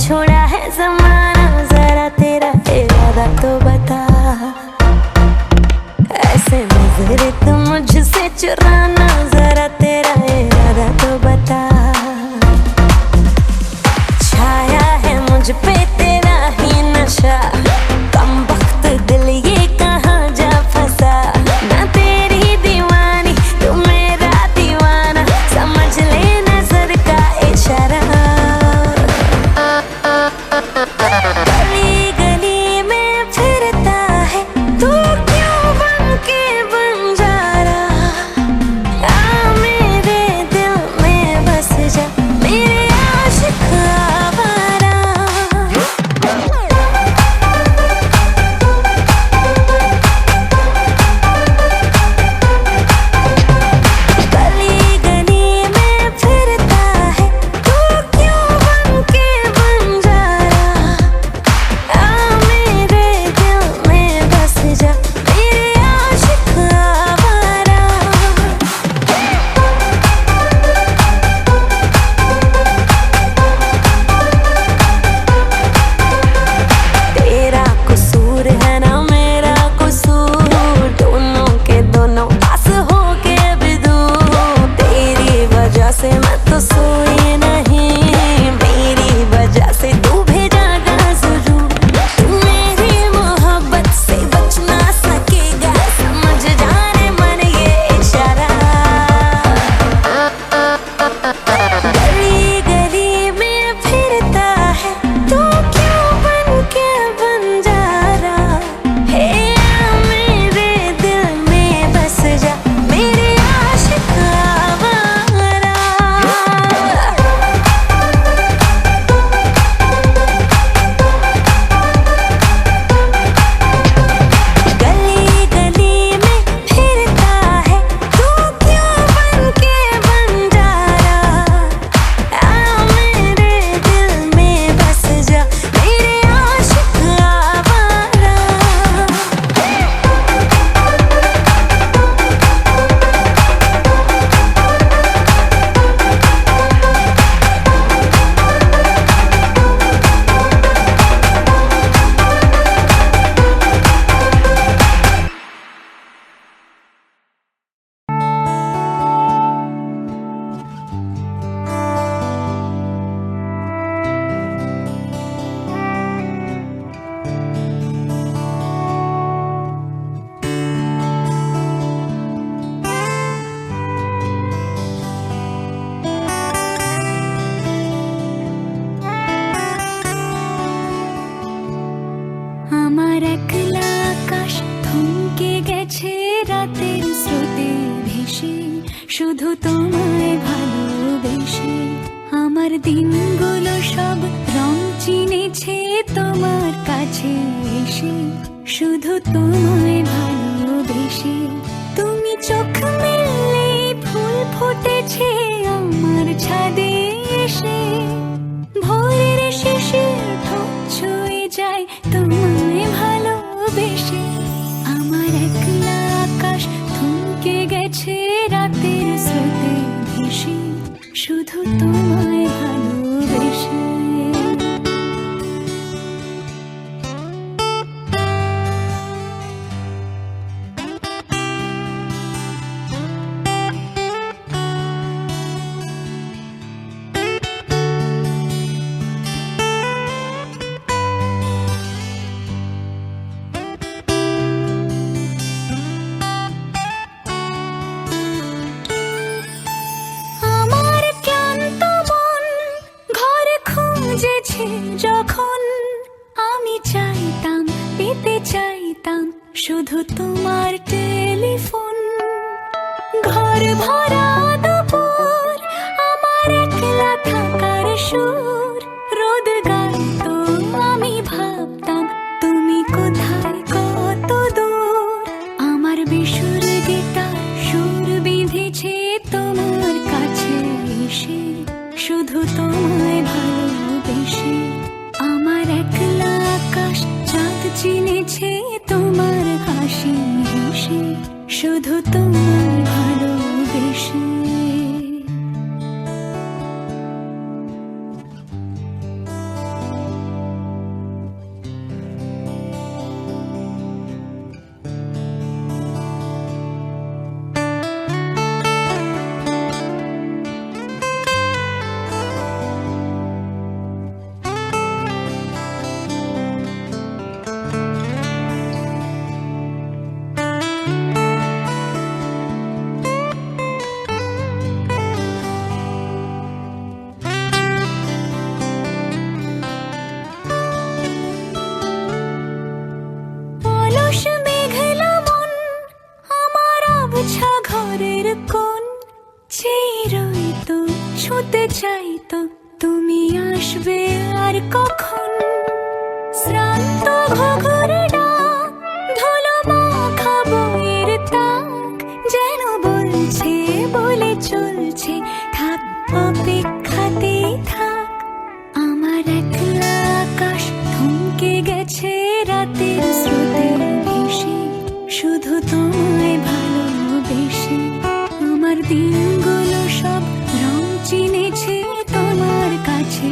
छोड़ा है ज़माना, जरा तेरा इरादा तो बता। ऐसे नजर तुम मुझसे चुराना, जरा तेरा इरादा तो बता। छाया है मुझ पे तेरा ही नशा, कम वक्त दिल ये कहाँ जा फंसा। मैं तेरी दीवानी तू मेरा दीवाना, समझ ले नजर का इशारा। गली गली में फिरता है तू क्यों बन के बंजारा। आ मेरे दिल में बस जा, मेरे आशिक आवारा। गली गली में फिरता है तू क्यों बन के बंजारा। आ मेरे दिल में बस जा, मेरे आशिक आवारा। तेरा कसूर है ना मेरा कसूर, दोनों के दोनों पास हो के भी दूर। तेरी वजह से मैं तो सोई नहीं, मेरी वजह से तू भेजा जरूर। तू मेरी मोहब्बत से बच ना सकेगा, समझ जाने मन ये इशारा। गली गली में फिरता है तू क्यों बन के बंजारा। हे आ मेरे दिल में बस जा, मेरे आशिक आवारा। गली गली में फिरता है तू क्यों बन के बंजारा। आ मेरे दिल में बस जा, मेरे आशिक आवारा। আমার একলা আকাশ থমকে গেছে রাতের স্রোতে ভেসে, শুধু তোমায় ভালোবেসে। আমার দিনগুলো সব রং চিনেছে তোমার কাছে এসে, শুধু তোমায় ভালোবেসে। তুমি চোখ মেললে ফুল ফুটেছে আমার ছাদে এসে, ভোরের শেষে ঠোঁট ছুঁয়ে যায় তোমায় ভালোবেসে। আমার একলা আকাশ থমকে গেছে রাতের স্রোতে ভেসে, শুধু তোমায় ভালোবেসে। আমার ক্লান্ত মন ঘরে খুঁজেছে যখন, আমি চাইতাম পেতে চাইতাম শুধু তোমার টেলিফোন। ঘর ভরা দুপুর আমার একলা থাকার সুর, রোদ গাইতো আমি ভাবতাম তুমি কোথায় কত দূর। আমার বেসুর গিটার সুর বিঁধেছে তোমার কাছে এসে, শুধু তোমায় ভালোবেসে। আমার একলা আকাশ চাঁদ চিনেছে তোমার হাসি হেসে, শুধু তোমায় ভালোবেসে। ঘরের কোণ চিরই তো ছুতে চাই তো তুমি আসবে আর কখন শ্রান্ত ঘুঘুরে ডাক ধুলো মাখা বইয়ের তাক যেন বলছে বলে চলছে থাক অপেক্ষাতেই থাক আমার একলা আকাশ থমকে গেছে রাতের স্রোতে ভেসে শুধু তোমায় ভালোবেসে আমার দিনগুলো সব রং চিনেছে তোমার কাছে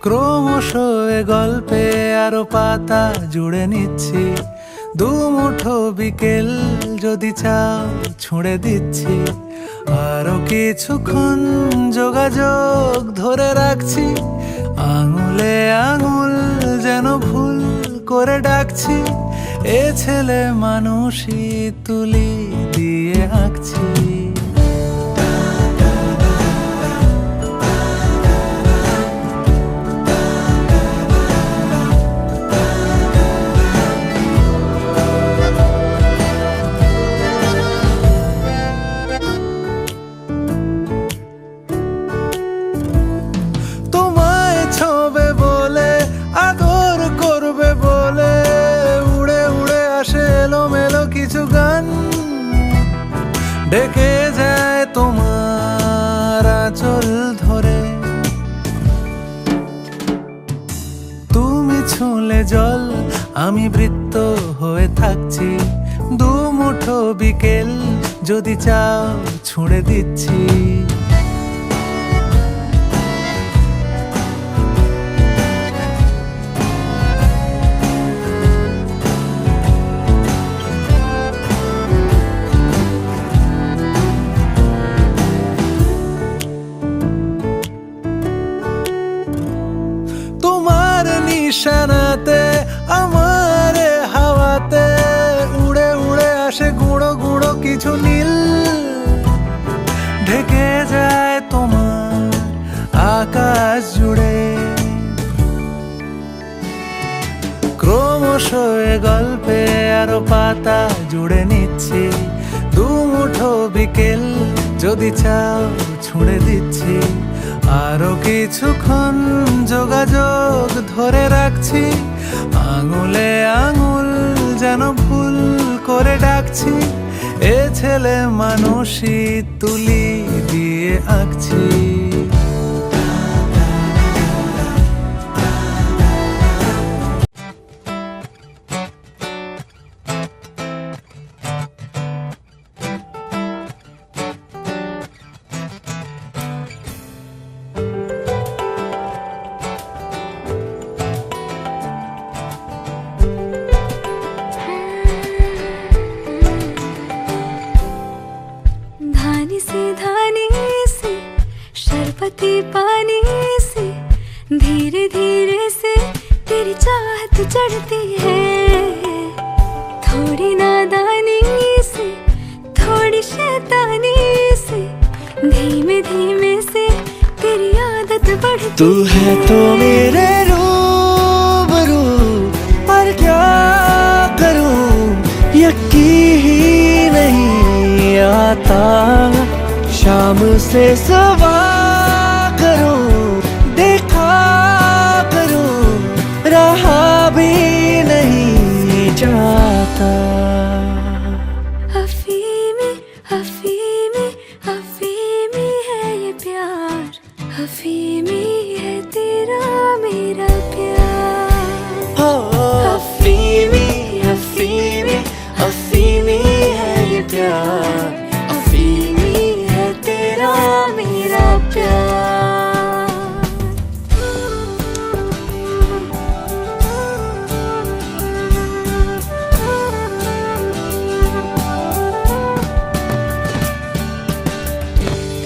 ক্রমশ এ গল্পে আরো পাতা জুড়ে নিচ্ছি দুমুঠো বিকেল যদি চাও ছুঁড়ে দিচ্ছি আরো কিছুক্ষণ যোগাযোগ ধরে রাখছি আঙুলে আঙুল যেন ভুল করে ডাকছি এ ছেলে মানুষই তুলি দিয়ে আঁকছি কিছু গান ডেকে যায় তোমার আঁচল ধরে তুমি ছুঁলে জল আমি বৃত্ত হয়ে থাকছি দুমুঠো বিকেল যদি চাও ছুঁড়ে দিচ্ছি নিশানাতে আমার হাওয়াতে উড়ে উড়ে আসে গুঁড়ো গুঁড়ো কিছু নীল ঢেকে যায় তোমার আকাশ জুড়ে ক্রমশ এ গল্পে আরো পাতা জুড়ে নিচ্ছি দুমুঠো বিকেল যদি চাও ছুঁড়ে দিচ্ছি আরো কিছুক্ষণ যোগাযোগ ধরে রাখছি আঙুলে আঙুল যেন ভুল করে ডাকছি এ ছেলে মানুষই তুলি দিয়ে আঁকছি शरबती पानी से धीरे धीरे से तेरी चाहत चढ़ती है थोड़ी नादानी से थोड़ी शैतानी से धीमे धीमे से तेरी आदत बढ़ती तू है तो मेरे रूबरू पर क्या करूं यकीन ही नहीं आता शाम से सवार करूं देखा करूं रहा भी नहीं जाता अफीमी अफीमी अफीमी है ये प्यार अफीमी है तेरा मेरा प्यार अफीमी अफीमी अफीमी है ये प्यार मेरा प्यार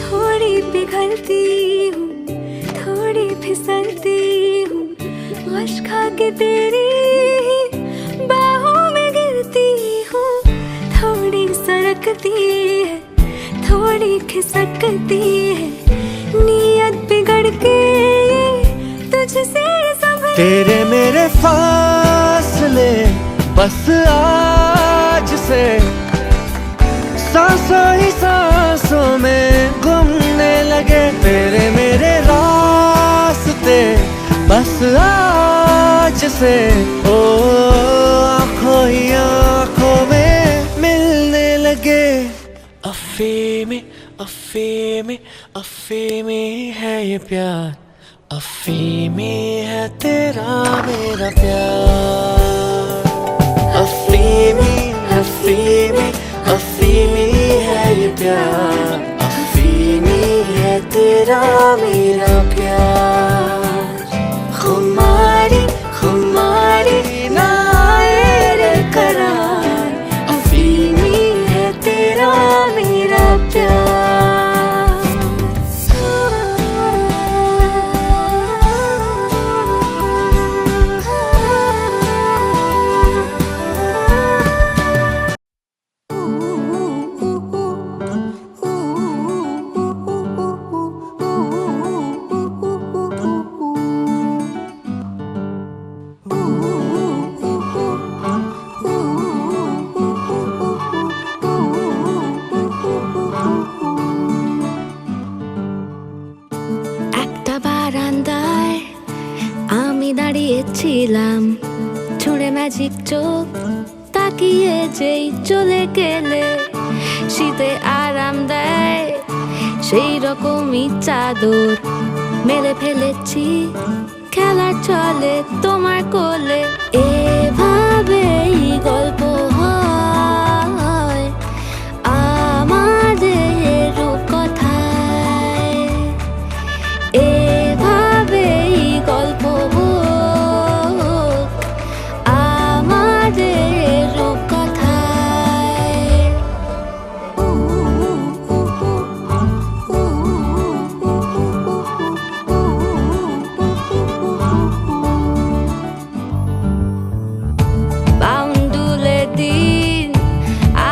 थोड़ी पिघलती हूँ थोड़ी फिसलती हूँ अश्क देखा कि तेरी बाहों में गिरती हूँ, थोड़ी सरकती है, थोड़ी खिसकती है, नीयत बिगड़ के तुझसे संभल। तेरे मेरे फासले बस आज से सांसों ही सांसों में घूमने लगे। तेरे मेरे रास्ते बस आज से ओ आँखों ही आँखों में मिलने लगे। अफीमी अफीमी अफीमी है ये प्यार, अफीमी है तेरा मेरा प्यार। अफीमी अफीमी अफीमी है ये प्यार, अफीमी है तेरा मेरा प्यार। खुमारी खुमारी ना आए रे करार, अफीमी है तेरा मेरा प्यार। একটা বারান্দায় আমি দাঁড়িয়েছিলাম, ছুঁড়ে ম্যাজিক চোখ তাকিয়ে যেই চলে গেলে, শীতে আরাম দেয় সেই রকমই চাদর মেলে ফেলেছি, খেলার চলে তোমার কোলে। এভাবেই গল্প হয় আমাদের রূপকথায়, এভাবেই গল্প হোক আমাদের রূপকথায়। বাউন্ডুলে দিন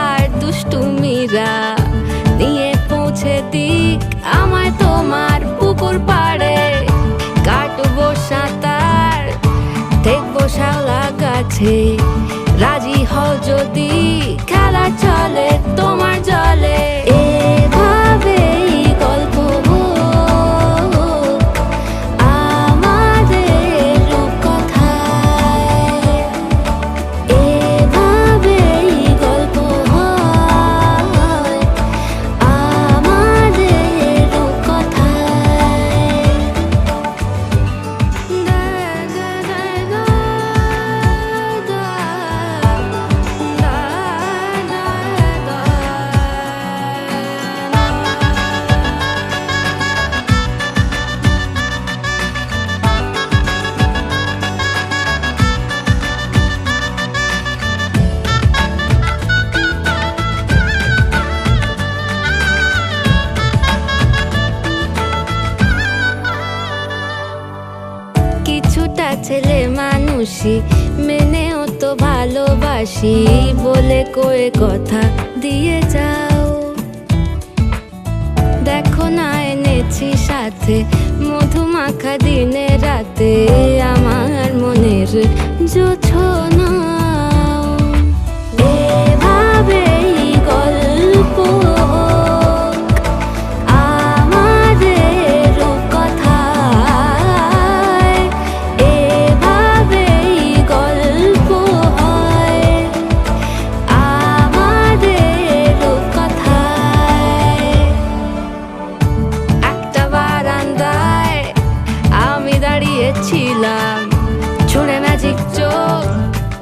আর দুষ্টুমিরা নিয়ে পৌঁছে দিক আমায় তোমার পুকুর পাড়ে, কাটবো সাঁতার দেখবো শ্যাওলা গাছে, রাজি হও যদি খেলা চলে তোমার জলে। এভাবেই গল্প হোক আমাদের রূপকথায়, এভাবেই গল্প হয় আমাদের রূপকথায়। কিছুটা ছেলে মানুষই মেনেও তো ভালোবাসি, বলে কয়ে কথা দিয়ে যাও। দেখো না এনেছি সাথে মধুমাখা দিনে রাতে আমার মনের জোছনা। এভাবেই গল্প হোক আমাদের রূপকথায়, এভাবেই গল্প হয় আমাদের রূপকথায়। একটা বারান্দায় আমি দাঁড়িয়েছিলাম, ছুঁড়ে ম্যাজিক চোখ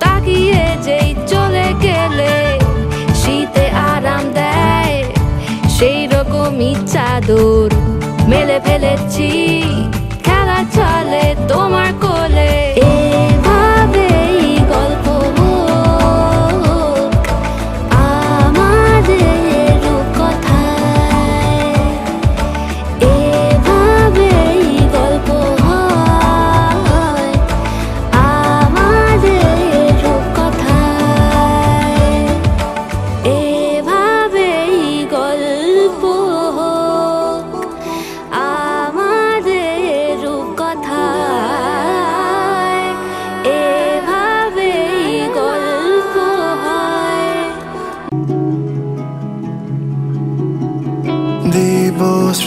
তাকিয়ে যেই চলে গেলে, শীতে আরাম দেয় সেই রকমই চাদর মেলে ফেলেছি, খেলা চলে তোমার কোলে। এভাবেই গল্প হোক আমাদের রূপকথায়, এভাবেই গল্প হয়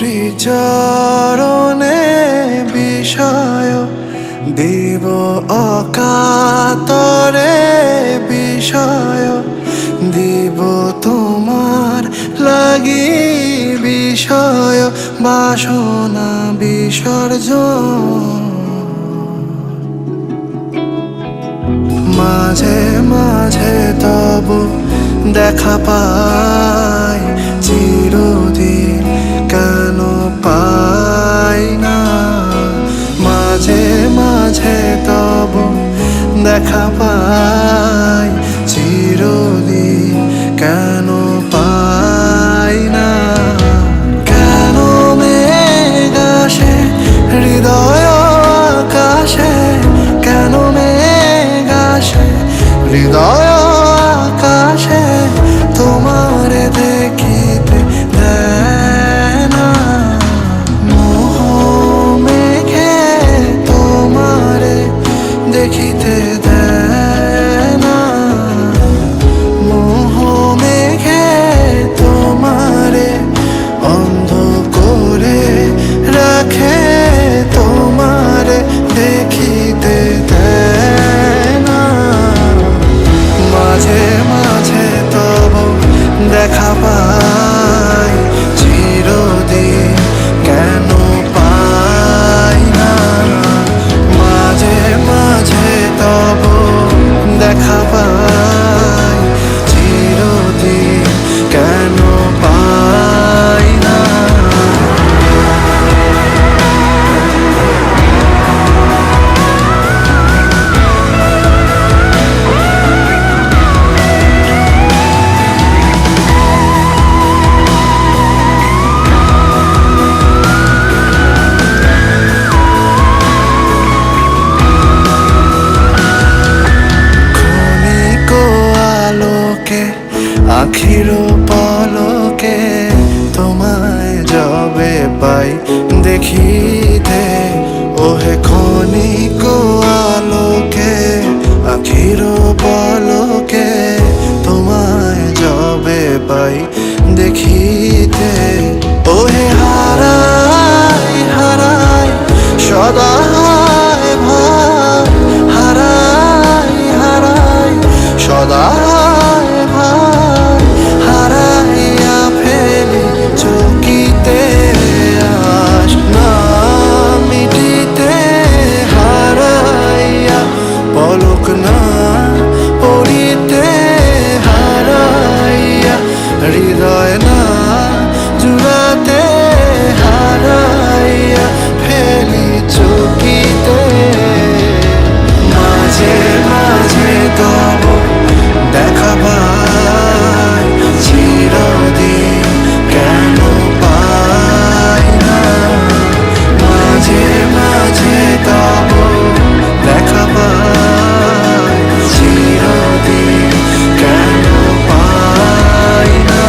শ্রীচরণে বিষয় দিব অকাতরে বিষয় দিব তোমার লাগি বিষয় বাসনা বিসর্জন মাঝে মাঝে তবু দেখা পাই চিরদিন কেন পাই না মাঝে মাঝে তবু দেখা পাই চিরদিন কেন পাই না কেন মেঘ আসে হৃদয় আকাশে কেন মেঘ আসে হৃদয় আকাশে তোমারে দেখিতে দেয় না মোহ মেঘে তোমারে দেখিতে দেয় না মোহ মেঘে তোমারে অন্ধ করে রাখে তোমারে দেখিতে দেয় না মাঝে মাঝে তব দেখা পাই চিরদিন কেন পাই না মাঝে মাঝে তব দেখা পাই চিরদিন কেন পাই না ক্ষণিক আলোকে আখির পলকে তোমায় যবে পাই দেখিতে ওহে ক্ষণিক আলোকে আখির পলকে তোমায় যবে পাই দেখিতে ওহে হারাই হারাই সদা ভাই হারাই হারাই সদা ভাই হারাইয়া ফেলি চকিতে আস না মিটিতে হারাইয়া পলক না পড়িতে হারাইয়া হৃদয় না জুড়াতে হারাইয়া ফেলি চকিতে মাঝে মাঝে তব দেখা পাই চিরদিন কেন পাই না মাঝে মাঝে তব দেখা পাই চিরদিন কেন পাই না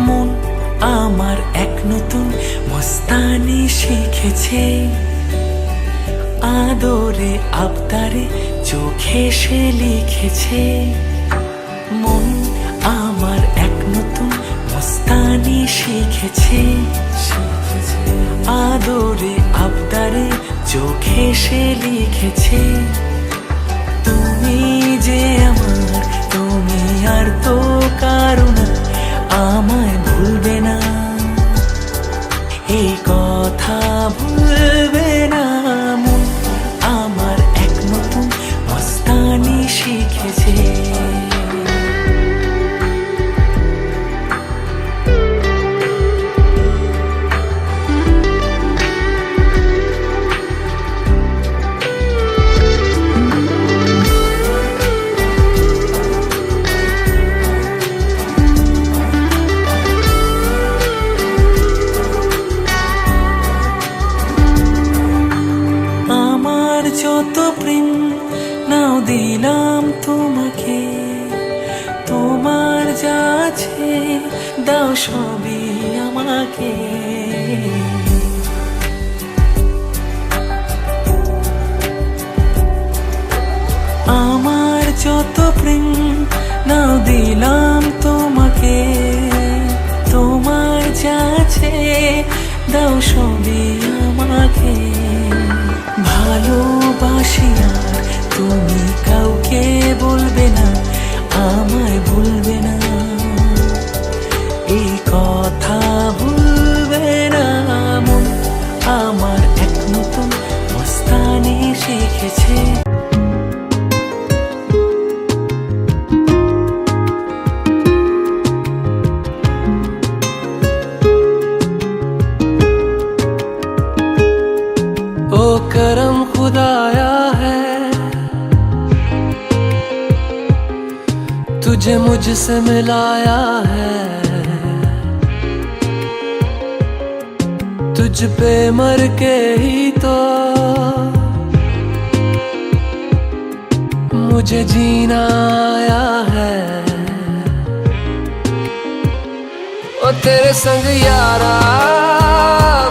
মন আমার এক নতুন মস্তানি শিখেছে আদরে আবদারে চোখে সে লিখেছে মন আমার এক নতুন মস্তানি শিখেছে আদরে আবদারে চোখে সে লিখেছে তুমি যে আমার তুমি আর তো কারো না আমায় ভুলবে না এই কথা ভুলবে না মন আমার এক নতুন মস্তানি শিখেছে যা আছে দাও সবই আমাকে। আমার যত প্রেম নাও দিলাম তোমাকে, তোমার যা আছে দাও সবই আমাকে। ভালোবাসি আর তুমি কাউকে বলবে না, আমায় ভুলবে না, এই কথা ভুলবে না মন আমার এক নতুন মস্তানি শিখেছে। ओ करम खुदाया है तुझे मुझसे मिलाया है, तुझ पे मर के ही तो मुझे जीना आया है। ओ तेरे संग यारा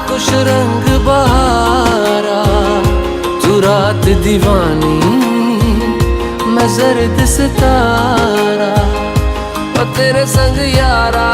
खुश रंग बहारा, तू रात दीवानी मैं जर्द सितारा। ओ तेरे संग यारा